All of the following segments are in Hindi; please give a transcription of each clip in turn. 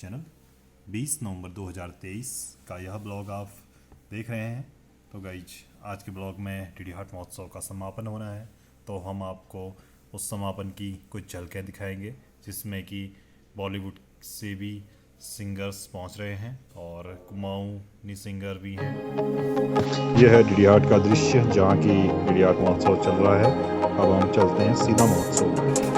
चैनल 20 नवंबर 2023 का यह ब्लॉग आप देख रहे हैं। तो गाइज आज के ब्लॉग में टीडी हार्ट महोत्सव का समापन होना है, तो हम आपको उस समापन की कुछ झलकें दिखाएंगे जिसमें कि बॉलीवुड से भी सिंगर्स पहुंच रहे हैं और कुमाऊनी सिंगर भी हैं। यह है टीडी हार्ट का दृश्य जहां की टीडी हार्ट महोत्सव चल रहा है। अब हम चलते हैं सीधा महोत्सव।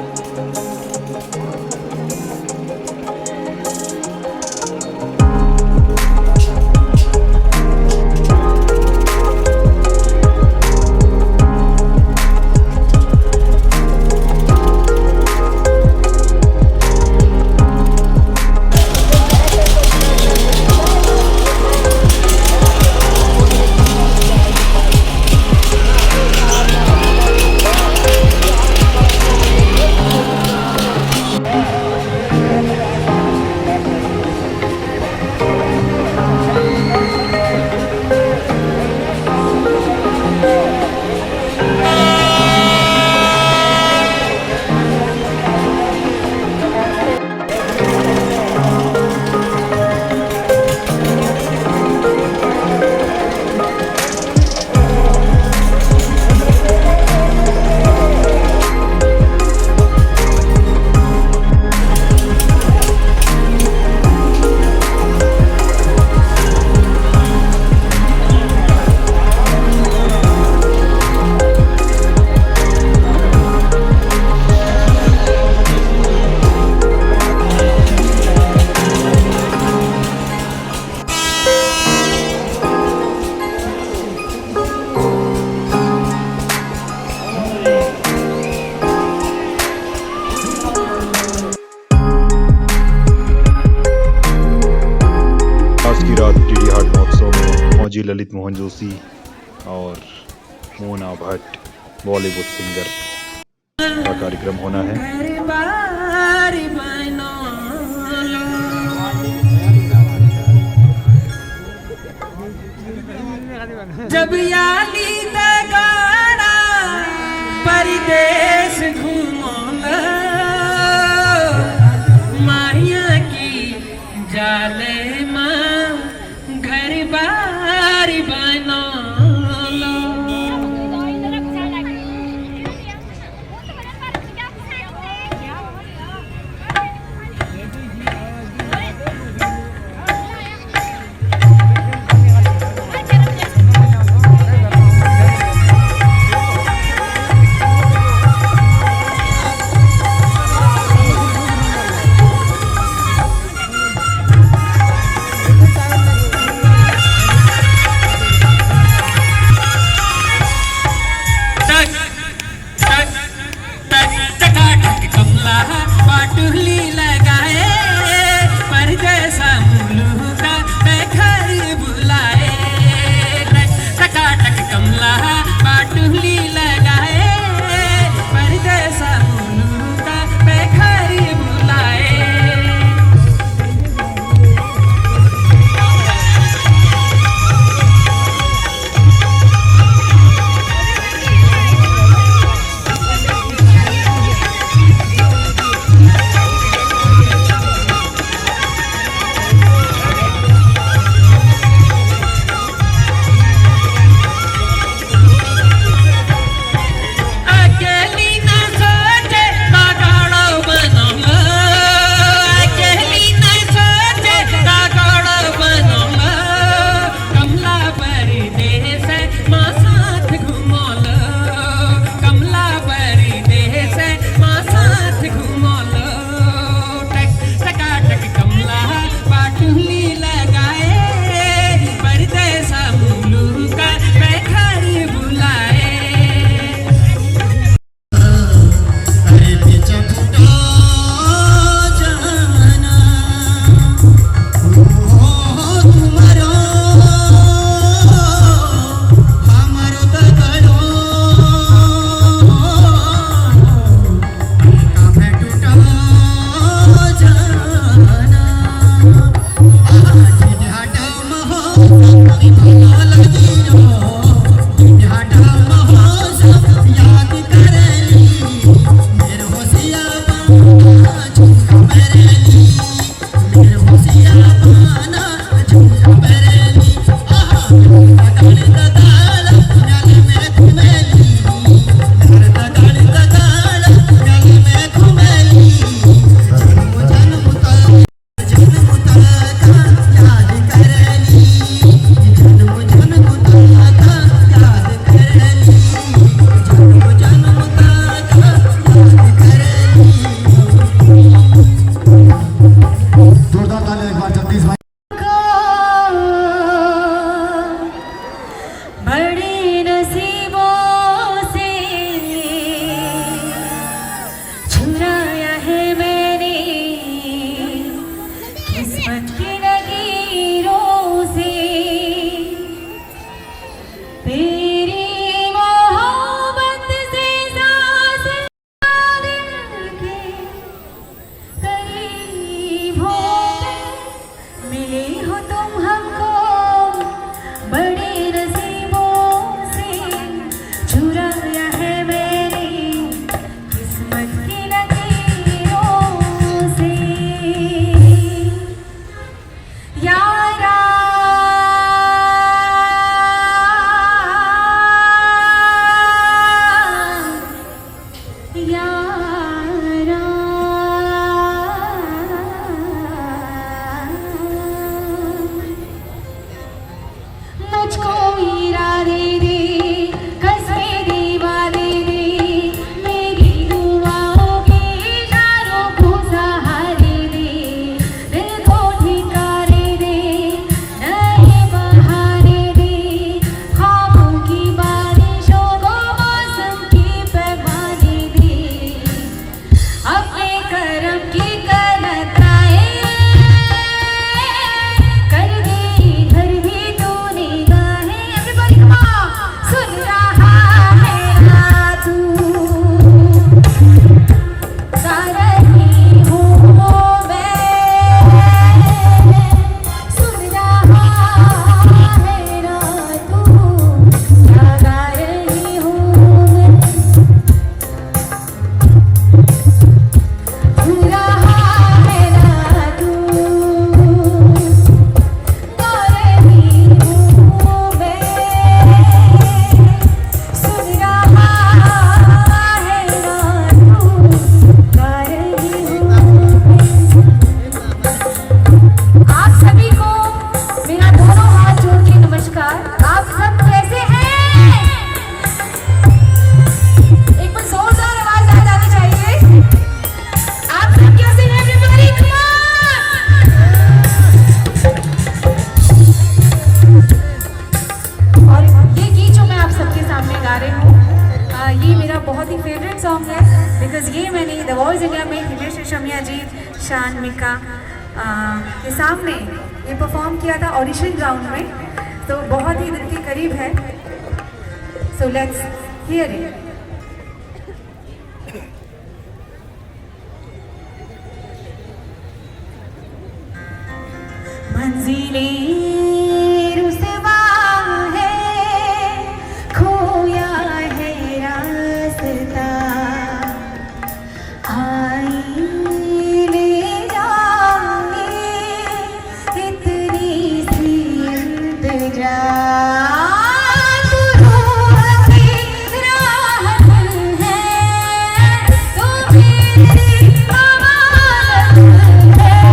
आज की रात टीडी हार्ट महोत्सव में मौजी ललित मोहन जोशी और मोना भट्ट बॉलीवुड सिंगर का कार्यक्रम होना है। जब याली गाना परदेश घूमोला माहिया की जाले माँ घर बार बनो किस्मत की लकीरों से तेरी मोहब्बत से सांस दिल के करीब हो के मिले हो तुम हमको बड़े नसीबों से चुराया है मेरी किस्मत की लकीरों से यारा यारा मुझको इरादे दे कसमें दीवारे दे मेरी दुआओं के इशारों को सहारे दे दिल को ठिकाने दे नए बहाने दे ख्वाबों की बारिशों को मौसम की पैमाने दे अपने करम की करताए कर दे घर भी तूने गाहे everybody come on सुन रहा है ना तू गा रही हूँ मैं सुन रहा है ना तू क्या गा रही हूँ मैं सुन रहा है ना तू गा रही हूँ मैं सुन रहा है ना तू गा रही हूँ आप सभी को मेरा दोनों हाथ जोड़ के नमस्कार। आप सब कैसे हैं? एक बार जोरदार आवाज आ जानी चाहिए। आप सब कैसे हैं everybody come on और ये गीत जो मैं आप सबके सामने गा रही हूँ ये मेरा बहुत ही फेवरेट सॉन्ग है बिकॉज ये मैंने द वॉइस इंडिया में हिमेश रेशमिया जी शान मिका के सामने ये परफॉर्म किया था ऑडिशन ग्राउंड में तो बहुत ही दिल के करीब है सो लेट्स हियर इट मंजिलें रुसवा है खोया है रास्ता आईने जाए इतनी सी इंतजा तू रूह की राहत है तू मेरी अमानत है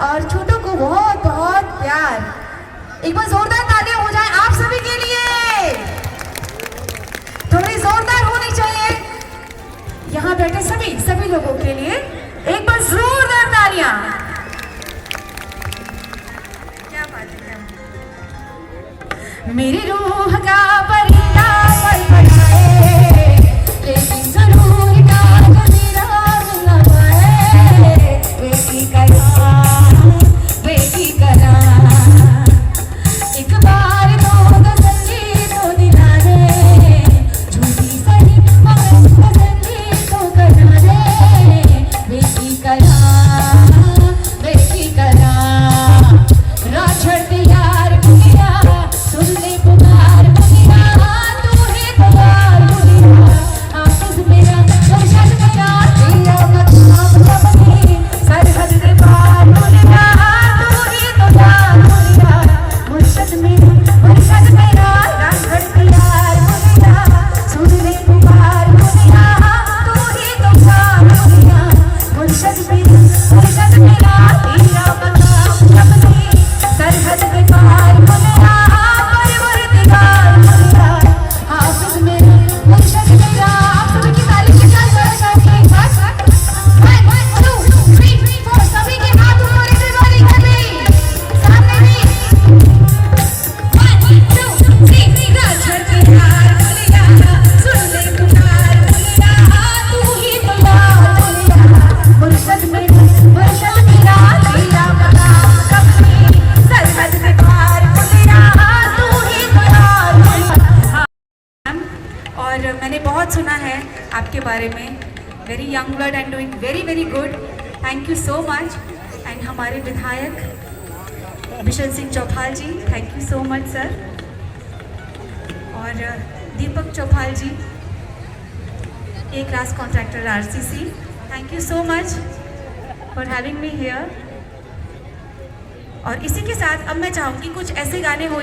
और छोटों को बहुत बहुत प्यार। एक बार जोरदार तालियां हो जाए आप सभी के लिए, थोड़ी जोरदार होनी चाहिए यहाँ बैठे सभी लोगों के लिए। एक बार जोरदार तालियां। क्या बात है, मेरी रूह का परिंदा पर बढ़ाए, लेकिन जरूर का मेरा मिला है। बेटी करा एक बार तो तसल्ली तो दिला दे, झूठी सही मगर तसल्ली तो करा दे। बेटी करा राछड़ यार बुनिया, सुन ले पुकार बुनिया, तू ही पुकार बुनिया। आफिस मेरा मुर्शद मेरा, तेरा मकाम सबकी सरहद के पार बुनिया, तू ही पुकार बुनिया। मुर्शद मेरा राछड़ यार बुनिया, सुन ले पुकार बुनिया, तू ही पुकार बुनिया। मुर्शद मेरा तेरा मकाम सबकी सरहद पे पार बुनिया, परवरदिगार बुनिया। हाफिज मेरा मुर्शद मेरा, आप सभी की ताली के साथ जोर से एक बार 1 2 3 4 सभी के हाथ ऊपर everybody happy सामने भी 1 2 3 राछड़ यार बुनिया, सुन ले पुकार बुनिया, तू ही पुकार बुनिया। मुर्शद मेरा तेरा मकाम सबकी सरहद पे पार बुनिया, तू ही पुकार बुनिया। और मैंने बहुत सुना है आपके बारे में, very young blood and doing very good, thank you so much. And हमारे विधायक Bishan Singh Chaupal ji, thank you so much sir. और Deepak Chaupal ji, A class contractor RCC, thank you so much for having me here. और इसी के साथ अब मैं चाहूँगी कुछ ऐसे गाने हो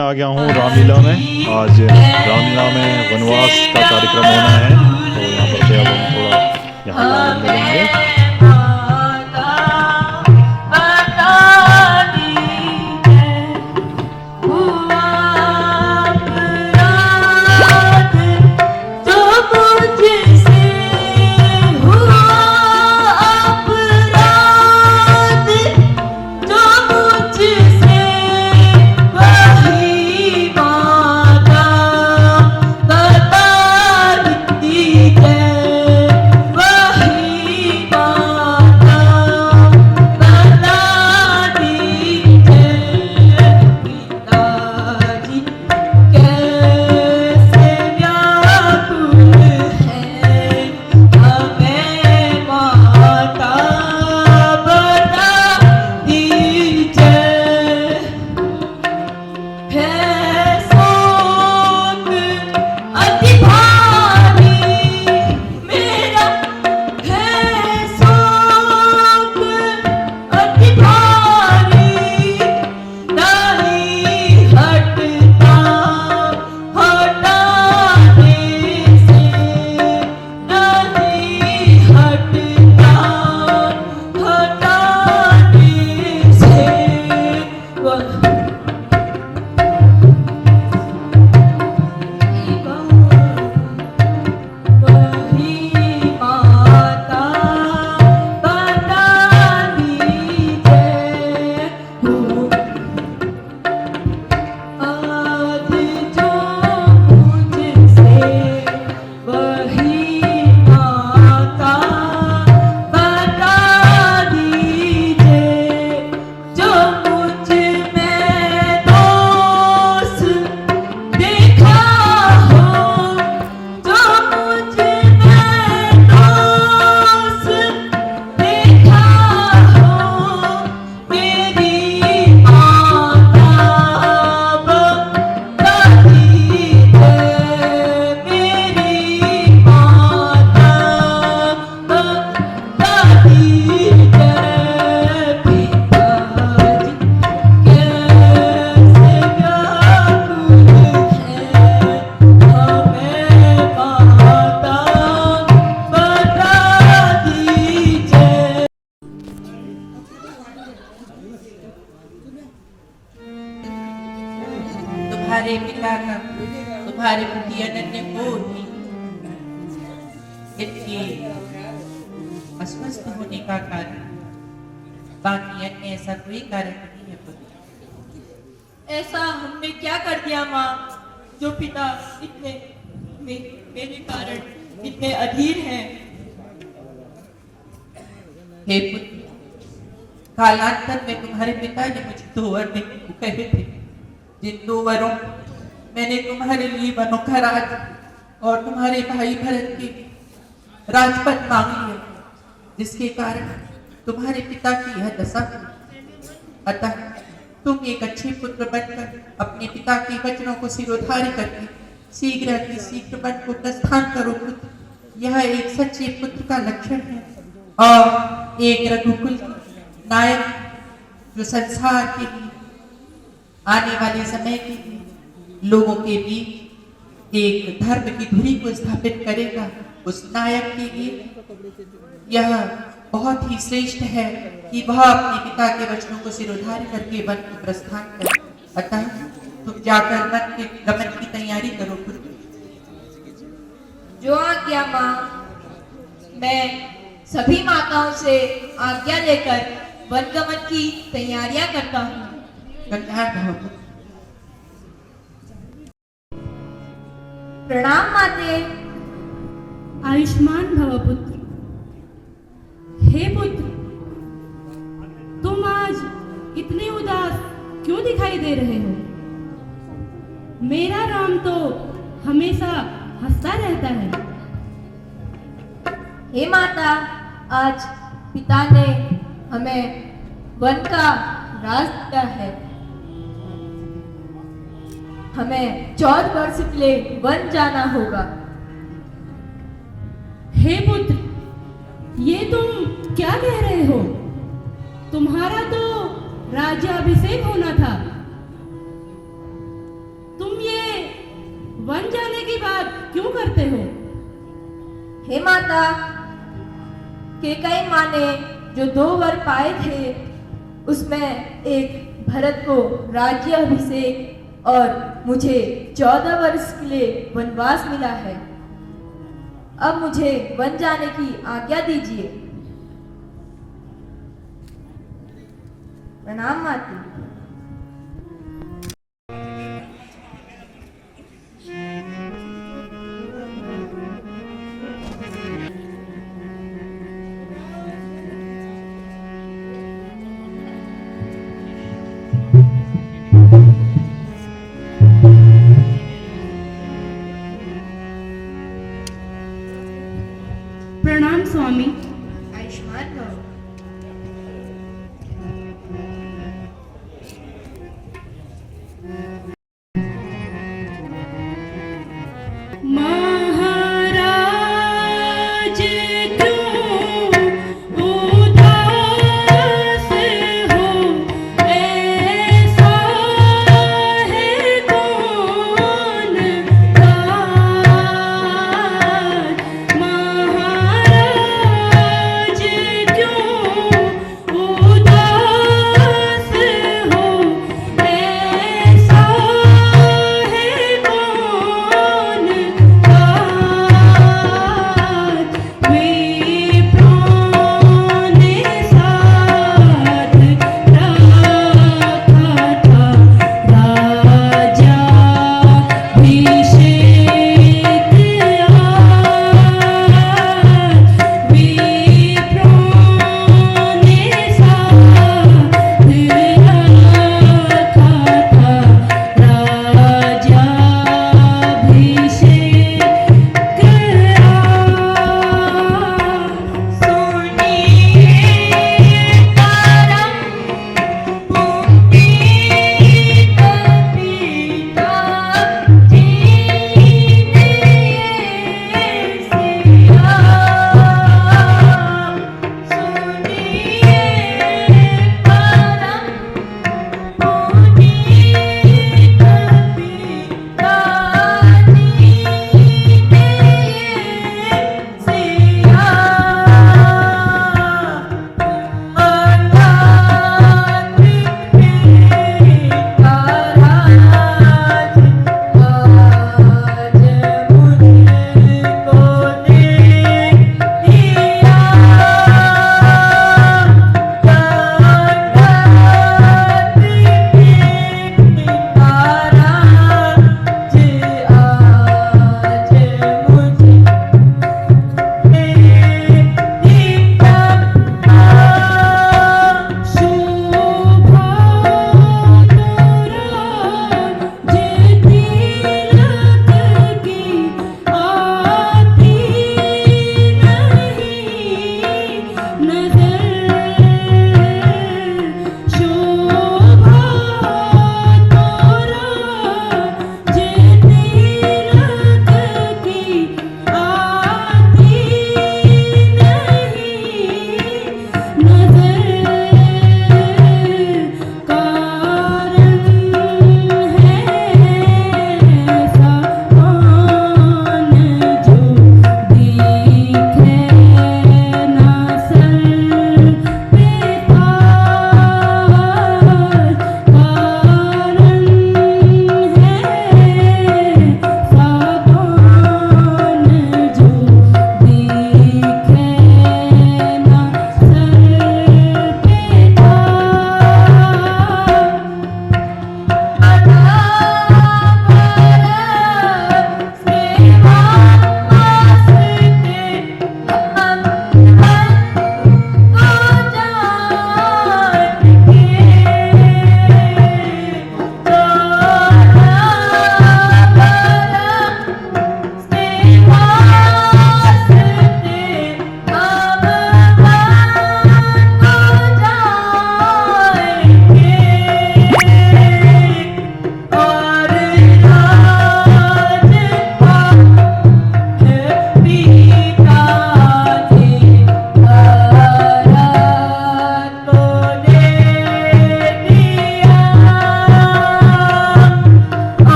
आ गया हूँ रामलीला में। आज रामलीला में वनवास का कार्यक्रम होना है, तो यहाँ पर से अब हम थोड़ा यहाँ मिलेंगे। तुम्हारे पिता का तुम्हारे प्रति अनन्य मोह ही इनके अस्वस्थ होने का कारण, बाकी अन्य ऐसा कोई कारण नहीं है पुत्र। ऐसा हमने क्या कर दिया माँ, जो पिता इतने मेरे कारण इतने अधीर हैं? हे पुत्र, कालांतर में तुम्हारे पिता ने मुझे 2 वर देने को कहे थे, जिन 2 वरों मैंने तुम्हारे लिए वनों का राज और तुम्हारे भाई भरत के राजपद मांग लिया, जिसके कारण तुम्हारे पिता की यह दशा हुई। अतः तुम एक अच्छे पुत्र बनकर अपने पिता के वचनों को सिरोधार्य करके शीघ्र वन को प्रस्थान करो पुत्र। यह एक सच्चे पुत्र का लक्षण है और एक रघुकुल की नायक जो संसार के लिए आने वाले समय के लिए लोगों के बीच एक धर्म की धुरी को स्थापित करेगा, उस नायक के लिए यह बहुत ही श्रेष्ठ है कि वह अपने पिता के वचनों को सिरोधार्य करके वन को प्रस्थान करे। अतः तुम जाकर वन के गमन की तैयारी करो पुत्र। जो आज्ञा माँ। मैं सभी माताओं से आज्ञा लेकर वनगमन की तैयारियां करता हूँ। कल्याण भव पुत्र। प्रणाम माते। आयुष्मान भव पुत्र। हे पुत्र, तुम आज इतने उदास क्यों दिखाई दे रहे हो? मेरा राम तो हमेशा हंसता रहता है। हे माता, आज पिता ने हमें वन का राज दिया है। हमें 14 वर्ष के लिए वन जाना होगा। हे पुत्र, ये तुम क्या कह रहे हो? तुम्हारा तो राज्याभिषेक होना था। तुम ये वन जाने की बात क्यों करते हो? हे माता, केकई माँ ने जो 2 वर पाए थे, उसमें एक भरत को राज्याभिषेक और मुझे 14 वर्ष के लिए वनवास मिला है। अब मुझे वन जाने की आज्ञा दीजिए। प्रणाम माता। प्रणाम स्वामी। आयुष्मान भव।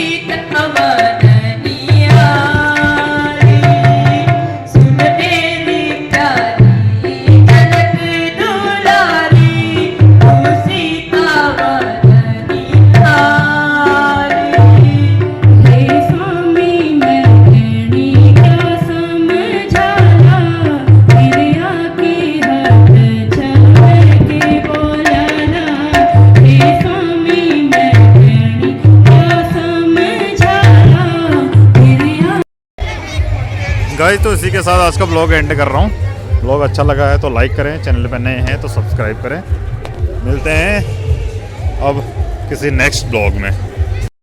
गीत अवनिया सुन मेरी प्यारी जनक दुलारी तू सीता वदनिया हे स्वामी मैं कहनी क्या समझाया मेरे आके हाथ छाड़ के बोलाना हे स्वामी मैं कहनी क्या समझाया मेरे गाइस तो इसी के साथ आज का ब्लॉग एंड कर रहा हूँ। ब्लॉग अच्छा लगा है तो लाइक करें, चैनल पे नए हैं तो सब्सक्राइब करें। मिलते हैं अब किसी नेक्स्ट ब्लॉग में।